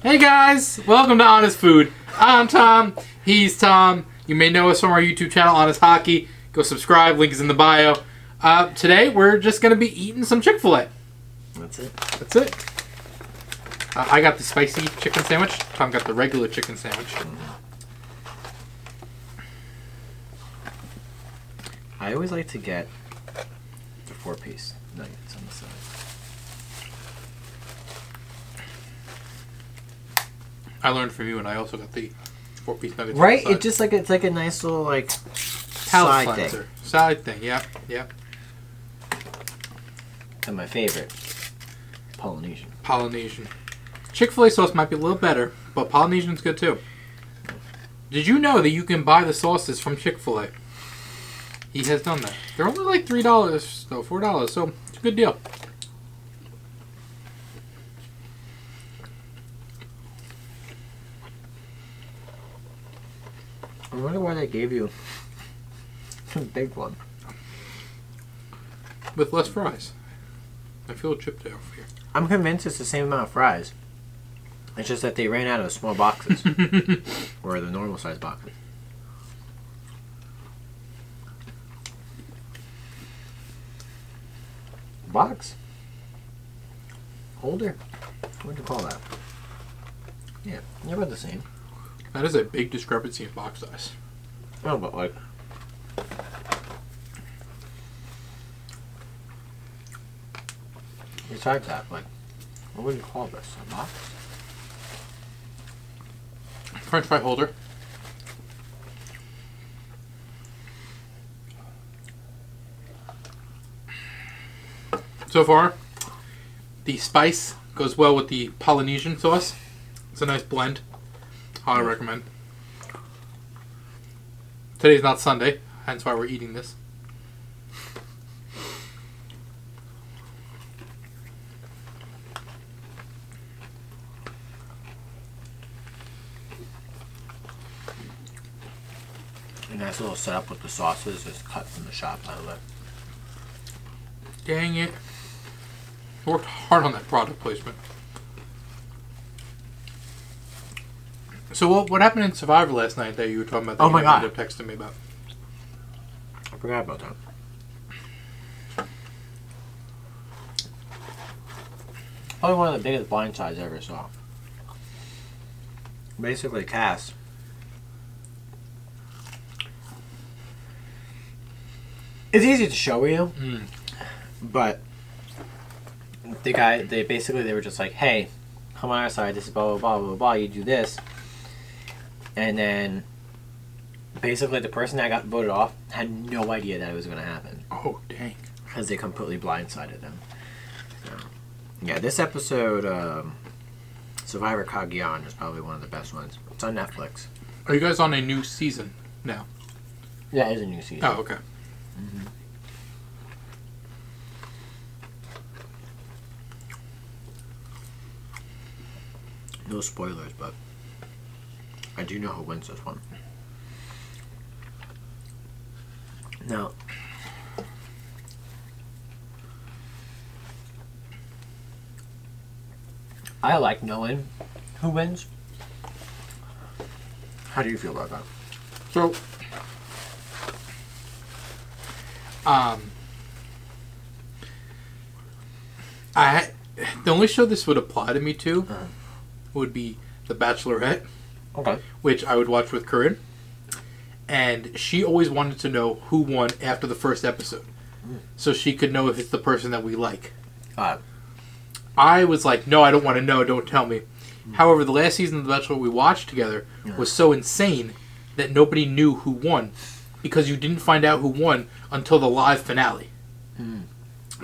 Hey guys, welcome to Honest Food. I'm Tom, he's Tom. You may know us from our YouTube channel, Honest Hockey. Go subscribe, link is in the bio. Today we're just going to be eating some Chick-fil-A. That's it. That's it. I got the spicy chicken sandwich. Tom got the regular chicken sandwich. I always like to get the 4-piece nuggets on the side. I learned from you, and I also got the 4-piece nuggets. Right? It's like a nice little Palate side cleanser. thing. Side thing. Yep. And my favorite, Polynesian. Chick-fil-A sauce might be a little better, but Polynesian's good too. Did you know that you can buy the sauces from Chick-fil-A? He has done that. They're only like $3, no, $4, so it's a good deal. I wonder why they gave you a big one. With less fries. I feel chipped over here. I'm convinced it's the same amount of fries. It's just that they ran out of small boxes. Or the normal size boxes. Box? Holder? What do you call that? Yeah, they're about the same. That is a big discrepancy in box size. Oh, but like... Besides that, like... What would you call this? A box? French fry holder. So far, the spice goes well with the Polynesian sauce. It's a nice blend. Highly recommend. Today's not Sunday, hence why we're eating this. A nice little setup with the sauces is cut from the shop, by the way. Dang it. Worked hard on that product placement. So what happened in Survivor last night that you were talking about? That Oh my God. You ended up texting me about. I forgot about that. Probably one of the biggest blindsides I ever saw. Basically, Cass. It's easy to show you, but the guy, they were just like, hey, come on our side, this is blah, blah, blah, blah, blah, you do this. And then, basically, the person that got voted off had no idea that it was going to happen. Oh, dang. Because they completely blindsided them. So, yeah, this episode, Survivor Cagayan, is probably one of the best ones. It's on Netflix. Are you guys on a new season now? Yeah, it is a new season. Oh, okay. Mm-hmm. No spoilers, but I do know who wins this one. Now, I like knowing who wins. How do you feel about that? So, the only show this would apply to me to would be The Bachelorette, Okay. which I would watch with Corinne, and she always wanted to know who won after the first episode, so she could know if it's the person that we like. I was like, no, I don't want to know, don't tell me. However, the last season of The Bachelor we watched together was so insane that nobody knew who won, because you didn't find out who won until the live finale.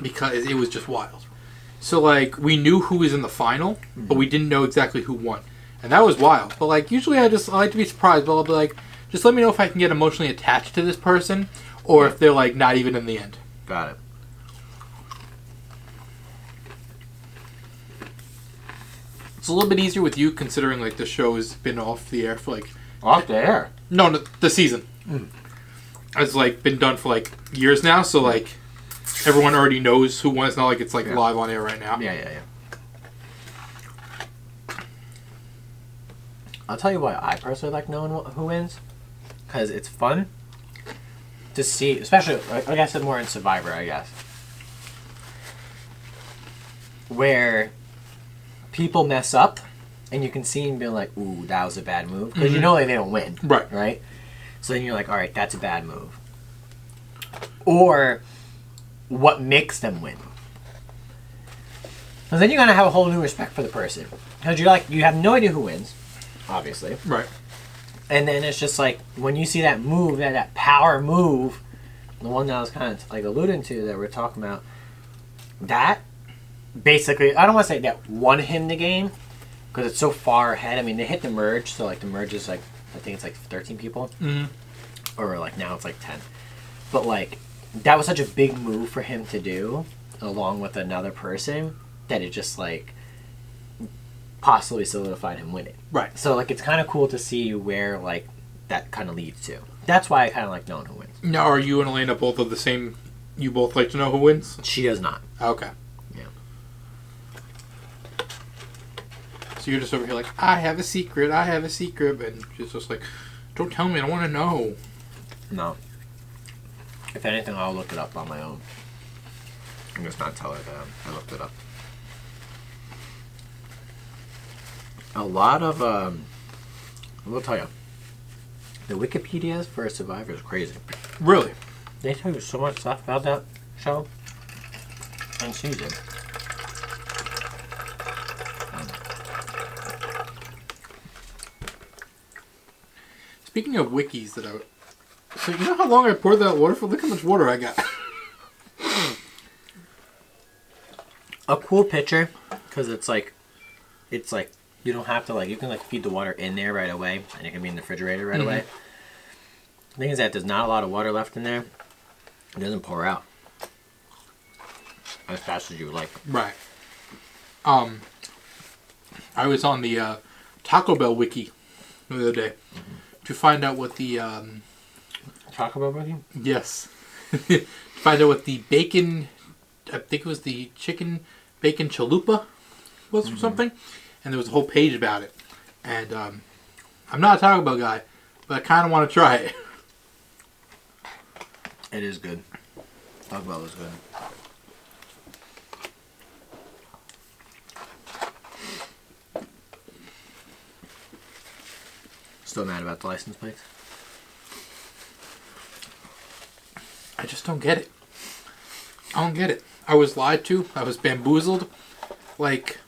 Because it was just wild. So, like, we knew who was in the final, but we didn't know exactly who won. And that was wild. But, like, usually I like to be surprised, but I'll be like, just let me know if I can get emotionally attached to this person, or if they're, like, not even in the end. Got it. It's a little bit easier with you, considering, like, the show has been off the air for, like... Off the air? No, the season. It's, like, been done for, like, years now, so, like... Everyone already knows who won. It's not like it's like live on air right now. Yeah. I'll tell you why I personally like knowing who wins. Because it's fun to see, especially, like I said, more in Survivor, I guess. Where people mess up and you can see them being like, ooh, that was a bad move. Because you know like, they don't win. Right. Right? So then you're like, all right, that's a bad move. Or what makes them win. Because then you're going to have a whole new respect for the person. Because you're like, you have no idea who wins, obviously. Right. And then it's just like, when you see that move, that power move, the one that I was kind of like alluding to that we're talking about, that basically, I don't want to say that won him the game, because it's so far ahead. I mean, they hit the merge, so like the merge is like, I think it's like 13 people. Mm-hmm. Or like now it's like 10. But like, that was such a big move for him to do, along with another person, that it just like possibly solidified him winning. Right. So like, it's kind of cool to see where like that kind of leads to. That's why I kind of like knowing who wins. Now, are you and Elena both of the same? You both like to know who wins? She does not. Okay. Yeah. So you're just over here like, I have a secret, and she's just like, don't tell me, I don't want to know. No. If anything, I'll look it up on my own. I'm just not tell her that I looked it up. A lot of, I will tell you, the Wikipedias for Survivor is crazy. Really? They tell you so much stuff about that show and season. Speaking of wikis that so you know how long I poured that water for? Look how much water I got. A cool picture, because it's like, you don't have to like, you can like feed the water in there right away, and it can be in the refrigerator right away. The thing is that there's not a lot of water left in there. It doesn't pour out as fast as you would like. Right. I was on the Taco Bell wiki the other day to find out what the Taco Bell wiki? Yes. To find out what the bacon, I think it was the chicken bacon chalupa was or something, and there was a whole page about it. And I'm not a Taco Bell guy, but I kind of want to try it. It is good. Taco Bell is good. Still mad about the license plates? I just don't get it. I don't get it. I was lied to. I was bamboozled. Like,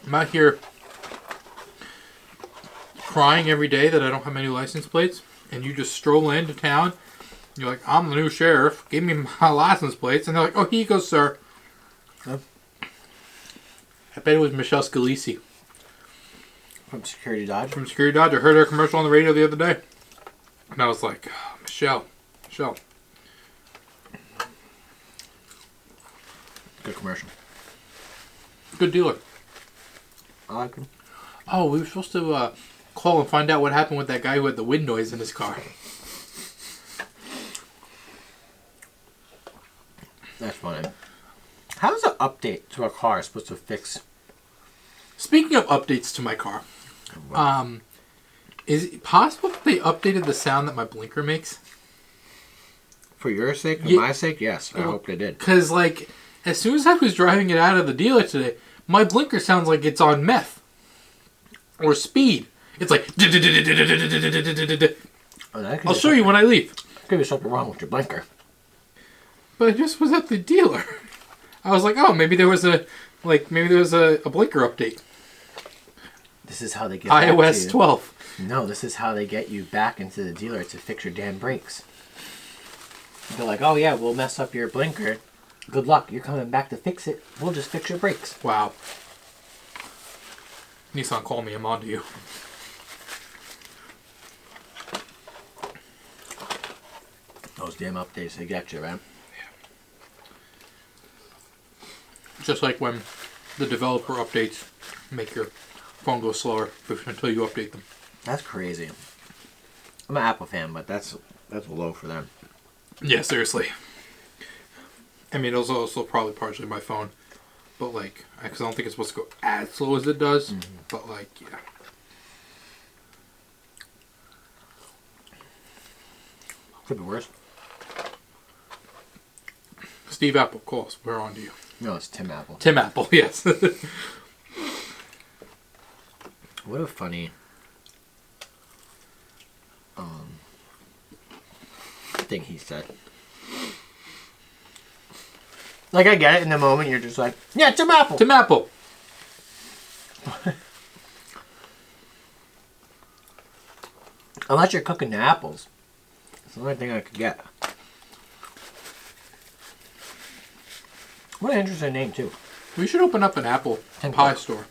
I'm out here crying every day that I don't have my new license plates, and you just stroll into town. You're like, I'm the new sheriff. Give me my license plates. And they're like, oh, here you go, sir. Huh? I bet it was Michelle Scalisi. From Security Dodge? From Security Dodge. I heard her commercial on the radio the other day. And I was like, oh, Michelle. Good commercial. Good dealer. I like him. Oh, we were supposed to call and find out what happened with that guy who had the wind noise in his car. That's funny. How is an update to a car supposed to fix? Speaking of updates to my car, is it possible that they updated the sound that my blinker makes? For your sake? For my sake? Yes, I hope they did. Because, like, as soon as I was driving it out of the dealer today, my blinker sounds like it's on meth. Or speed. It's like... I'll show you when I leave. Could be something wrong with your blinker. But I just was at the dealer. I was like, oh, maybe there was a blinker update. This is how they get iOS 12. No, this is how they get you back into the dealer to fix your damn brakes. They're like, oh yeah, we'll mess up your blinker. Good luck, you're coming back to fix it. We'll just fix your brakes. Wow. Nissan, call me. I'm on to you. Those damn updates, they get you, man. Just like when the developer updates make your phone go slower until you update them. That's crazy. I'm an Apple fan, but that's low for them. Yeah, seriously. I mean, it was also probably partially my phone. But, like, because I don't think it's supposed to go as slow as it does. Mm-hmm. But, like, yeah. Could be worse. Steve Apple calls. We're on to you. No, it's Tim Apple. Tim Apple, yes. What a funny thing he said. Like, I get it in the moment, you're just like, yeah, Tim Apple. Tim Apple. Unless you're cooking the apples. It's the only thing I could get. What an interesting name, too. We should open up an apple pie store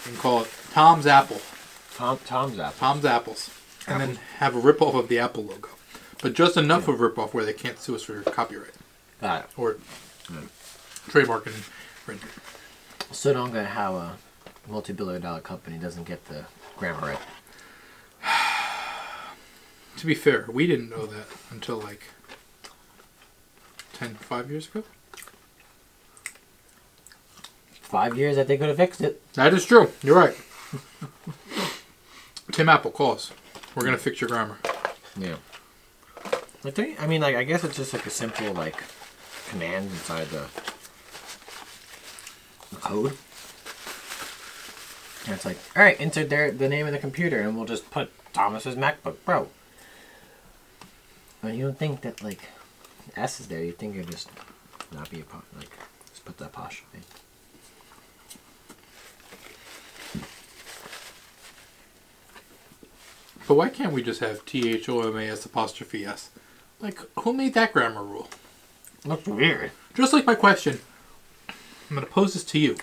and call it Tom's Apple. Tom's Apple. Tom's Apples. And then have a rip-off of the Apple logo. But just enough of a rip-off where they can't sue us for copyright. Got it. Or trademark infringement. So don't get how a multi-billion-dollar company doesn't get the grammar right. To be fair, we didn't know that until like 5 years ago. 5 years that they could have fixed it. That is true. You're right. Tim Apple calls. We're going to fix your grammar. Yeah. I guess it's just like a simple, like, command inside the code. And it's like, alright, enter the name of the computer and we'll just put Thomas's MacBook Pro. And you don't think that, like, S is there. You think it'd just not be just put the apostrophe. But why can't we just have THOMAS apostrophe S? Like, who made that grammar rule? Looks weird. Just like my question, I'm going to pose this to you.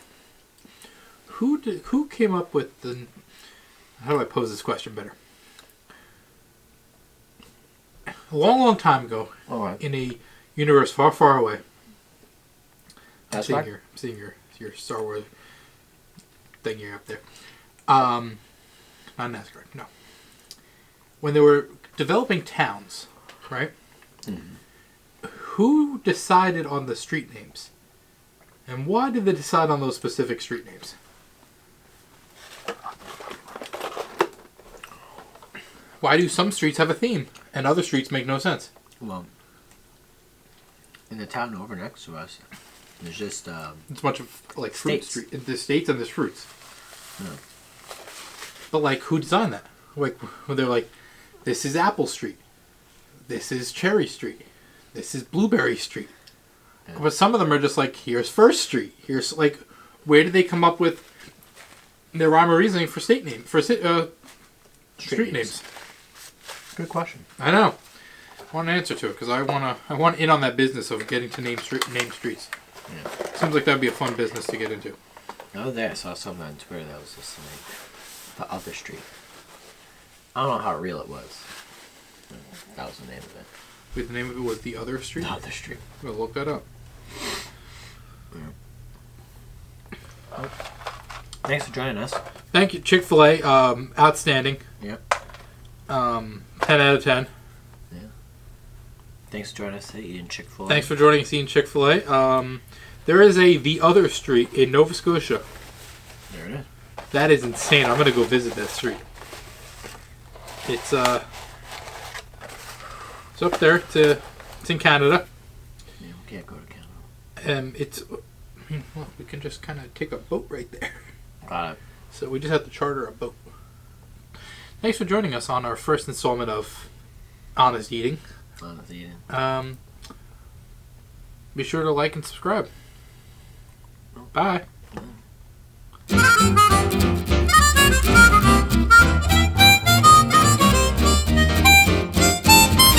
Who came up with the... How do I pose this question better? A long, long time ago, in a universe far, far away. I'm seeing your Star Wars thing here up there. Not NASCAR, no. When they were developing towns, right? Mm-hmm. Who decided on the street names? And why did they decide on those specific street names? Why do some streets have a theme and other streets make no sense? Well, in the town over next to us, there's just it's a bunch of like fruit street. There's states and there's fruits. Yeah. But like, who designed that? Like, they're like, this is Apple Street, this is Cherry Street, this is Blueberry Street. Yeah. But some of them are just like, here's First Street. Here's like, where did they come up with their rhyme or reasoning for street names? Good question. I know. I want an answer to it because I want in on that business of getting to name streets. Yeah. Seems like that'd be a fun business to get into. The other day I saw something on Twitter that was just like the other street. I don't know how real it was. That was the name of it. Wait, the name of it was The Other Street? The Other Street. We'll look that up. Yeah. Thanks for joining us. Thank you, Chick-fil-A. Outstanding. Yep. 10 out of 10. Yeah. Thanks for joining us eating Chick-fil-A. Thanks for joining us eating Chick-fil-A. There is The Other Street in Nova Scotia. There it is. That is insane. I'm going to go visit that street. It's up there. It's in Canada. Yeah, we can't go to Canada. Well, we can just kind of take a boat right there. Got it. So we just have to charter a boat. Thanks for joining us on our first installment of Honest Eating. Honest Eating. Be sure to like and subscribe. Bye.